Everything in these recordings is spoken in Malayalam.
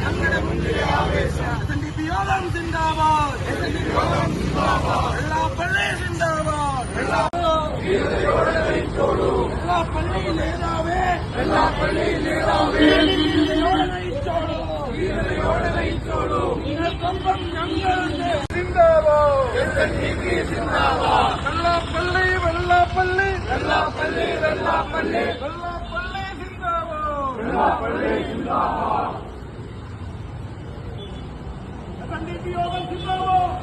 ഞങ്ങളുടെ മുന്നിലെ ആവേശം. SNDP യോഗം സിന്ദാബാദ്. വെള്ളാപ്പള്ളി സിന്ദാബാദ്. വെള്ളാപ്പള്ളി നേതാവേ, നിങ്ങൾക്കൊപ്പം ഞങ്ങളുണ്ട്. സിന്ദാബാദ്. വെള്ളാപ്പള്ളി വെള്ളാപ്പള്ളി വെള്ളാപ്പള്ളി വെള്ളാപ്പള്ളി വെള്ളാപ്പള്ളി സിന്ദാബാദ്. SNDP യോഗം സിന്ദാബാദ്.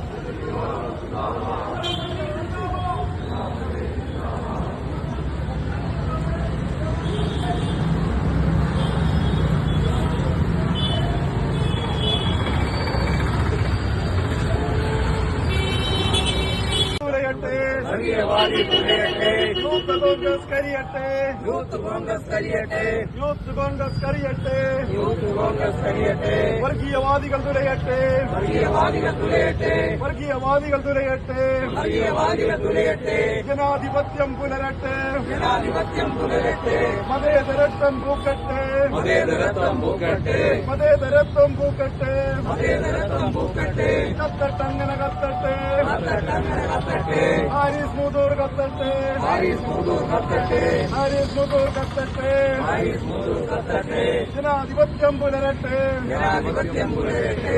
യൂത്ത് കോൺഗ്രസ് കരിയട്ടെ, യൂത്ത് കോൺഗ്രസ് കരിയട്ടെ, യൂത്ത് കോൺഗ്രസ് കരിയട്ടെ, യൂത്ത് കോൺഗ്രസ് കരിയട്ടെ. വർഗീയവാദികൾ തുലയട്ടെ, വർഗീയവാദികൾ തുലയട്ടെ, വർഗീയവാദികൾ തുലയട്ടെ, വർഗീയവാദികൾ തുലയട്ടെ. ജനാധിപത്യം പുലരട്ടെ, ജനാധിപത്യം പുലരട്ടെ. മതേതരത്വം പൂക്കട്ടെ, മതേതരത്വം പൂക്കട്ടെ, മതേതരത്വം പൂക്കട്ടെ, മതേതരത്വം പൂക്കട്ടെ. കത്തട്ടങ്ങനെ കത്തട്ടെ, കത്തട്ടങ്ങനെ കത്തട്ടെ. ഹാരിസ് മുതൂർ കത്തട്ടെ, ഹാരിസ് മുതൂർ കത്തട്ടെ, ഹാരിസ് മുതൂർ കത്തട്ടെ, ഹാരിസ് മുതൂർ കത്തട്ടെ. ജനാധിപത്യം പുലരട്ടെ, ജനാധിപത്യം പുലരട്ടെ.